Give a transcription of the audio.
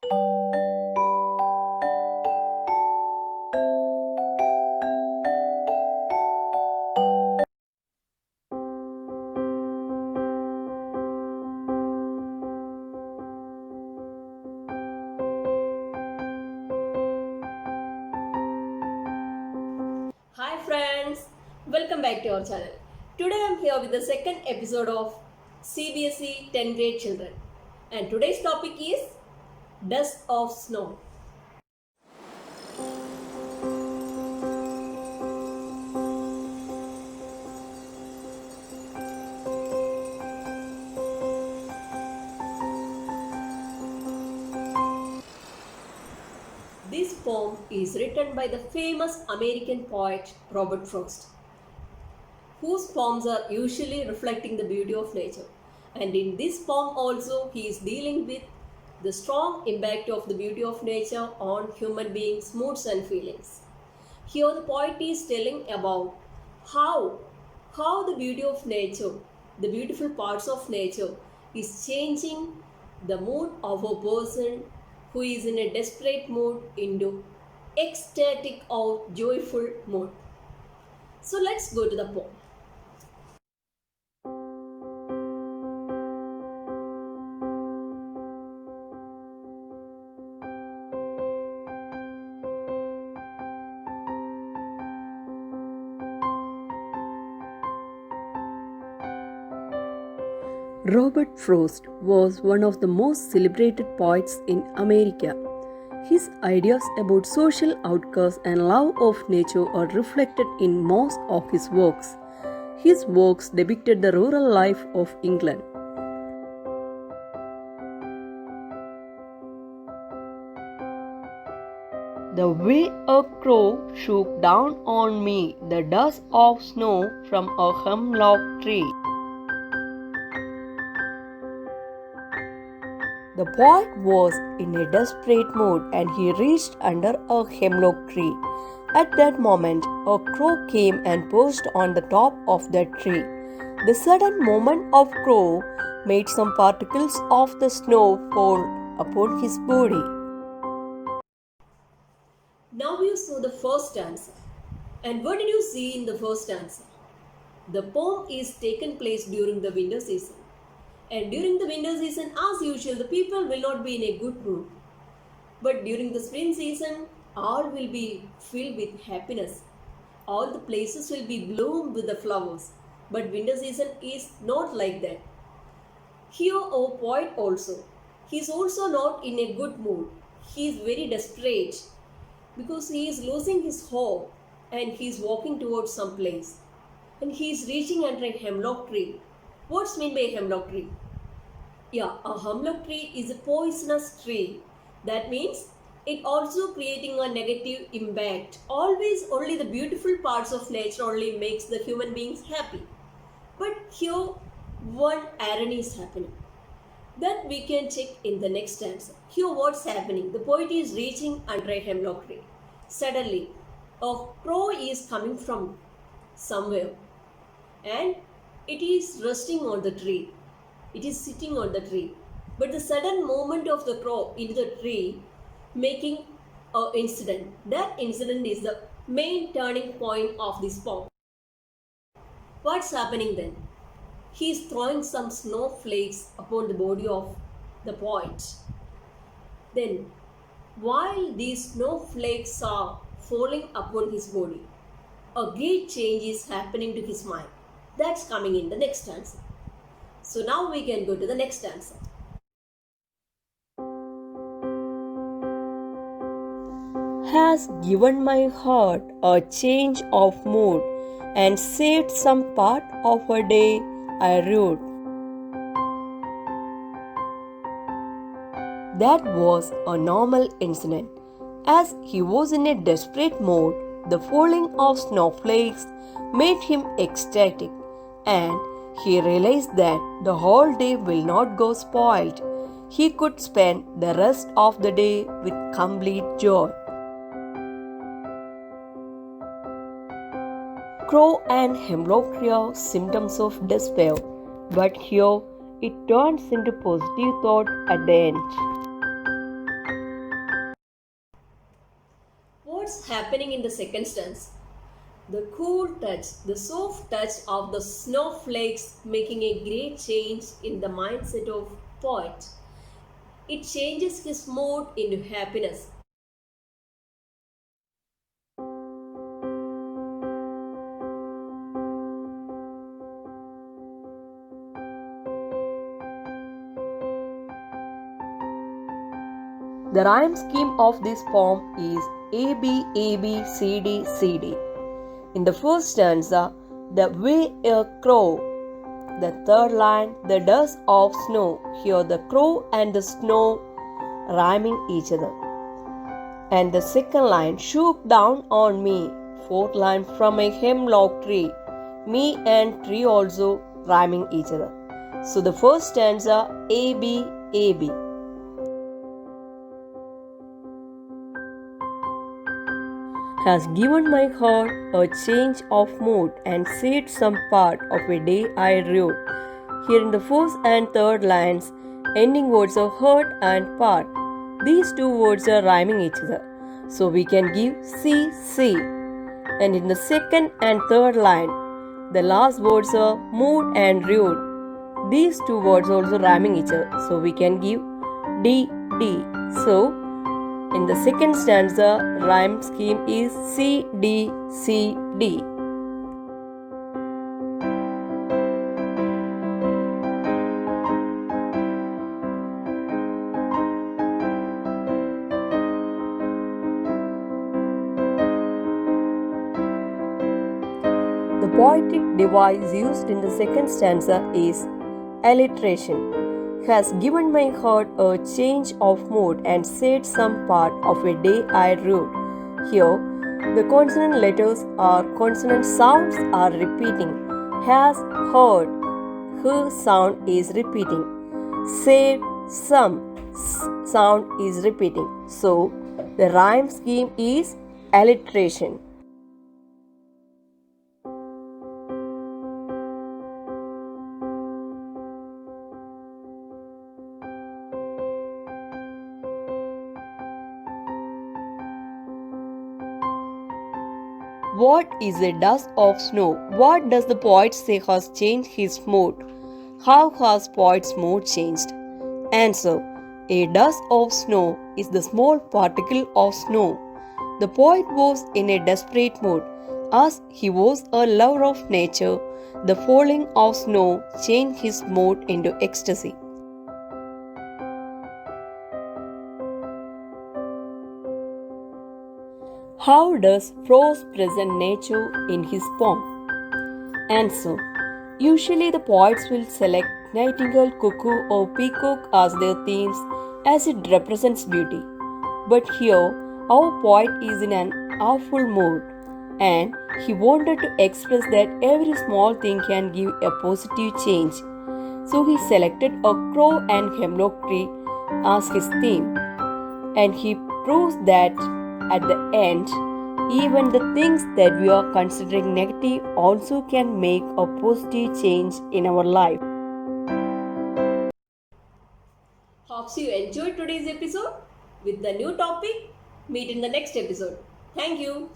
Hi friends, welcome back to our channel. Today I am here with the second episode of CBSE 10th grade children, and today's topic is Dust of Snow. This poem is written by the famous American poet Robert Frost, whose poems are usually reflecting the beauty of nature. And in this poem also he is dealing with the strong impact of the beauty of nature on human beings' moods and feelings. Here the poet is telling about how how the beauty of nature, the beautiful parts of nature is changing the mood of a person who is in a desperate mood into ecstatic or joyful mood. So let's go to the poem. Robert Frost was one of the most celebrated poets in America. His ideas about social outcasts and love of nature are reflected in most of his works. His works depicted the rural life of England. The way a crow shook down on me the dust of snow from a hemlock tree. The boy was in a desperate mood and he reached under a hemlock tree. At that moment, a crow came and perched on the top of that tree. The sudden movement of crow made some particles of the snow fall upon his body. Now you saw the first stanza. And what did you see in the first stanza? The poem is taken place during the winter season. And during the winter season, as usual, the people will not be in a good mood. But during the spring season, all will be filled with happiness. All the places will be bloomed with the flowers. But winter season is not like that. Here, our poet also. He is also not in a good mood. He is very desperate because he is losing his hope and he is walking towards some place. And he is reaching under a hemlock tree. What's meant by a hemlock tree? Yeah, a hemlock tree is a poisonous tree. That means it also creating a negative impact. Always only the beautiful parts of nature only makes the human beings happy. But here one irony is happening. That we can check in the next stanza. Here what's happening? The poet is reaching under a hemlock tree. Suddenly, a crow is coming from somewhere and it is resting on the tree. It is sitting on the tree. But the sudden movement of the crow into the tree making an incident. That incident is the main turning point of this poem. What's happening then? He is throwing some snowflakes upon the body of the poet. Then, while these snowflakes are falling upon his body, a great change is happening to his mind. That's coming in the next stanza. So now we can go to the next stanza. Has given my heart a change of mood and saved some part of a day I rued. That was a normal incident. As he was in a desperate mood, the falling of snowflakes made him ecstatic, and he realized that the whole day will not go spoiled. He could spend the rest of the day with complete joy. Crow and hemlock tree are symptoms of despair, but here it turns into positive thought at the end. what's happening in the second stanza? The cool touch, the soft touch of the snowflakes making a great change in the mindset of poet. It changes his mood into happiness. The rhyme scheme of this poem is A B A B C D C D. In the first stanza, the way a crow. The third line, the dust of snow. Here the crow and the snow rhyming each other. And the second line, shook down on me. Fourth line, from a hemlock tree. Me and tree also rhyming each other. So the first stanza, A B A B. Has given my heart a change of mood and said some part of a day I wrote. Here in the first and third lines, ending words are heart and part. These two words are rhyming each other. So we can give see, see. And in the second and third line, the last words are mood and rude. These two words also rhyming each other. So we can give D, D. So in the second stanza, rhyme scheme is C, D, C, D. The poetic device used in the second stanza is alliteration. Has given my heart a change of mood and said some part of a day I wrote. Here, the consonant letters or consonant sounds are repeating. Has heard, her sound is repeating. Said some sound is repeating. So, the rhyme scheme is alliteration. What is a dust of snow? What does the poet say has changed his mood? How has poet's mood changed? Answer. A dust of snow is the small particle of snow. The poet was in a desperate mood. As he was a lover of nature, the falling of snow changed his mood into ecstasy. How does prose present nature in his poem? Answer. Usually the poets will select nightingale, cuckoo or peacock as their themes as it represents beauty. But here our poet is in an awful mood and he wanted to express that every small thing can give a positive change. So he selected a crow and hemlock tree as his theme, and he proves that at the end, even the things that we are considering negative also can make a positive change in our life. Hopes you enjoyed today's episode with the new topic. Meet in the next episode. Thank you.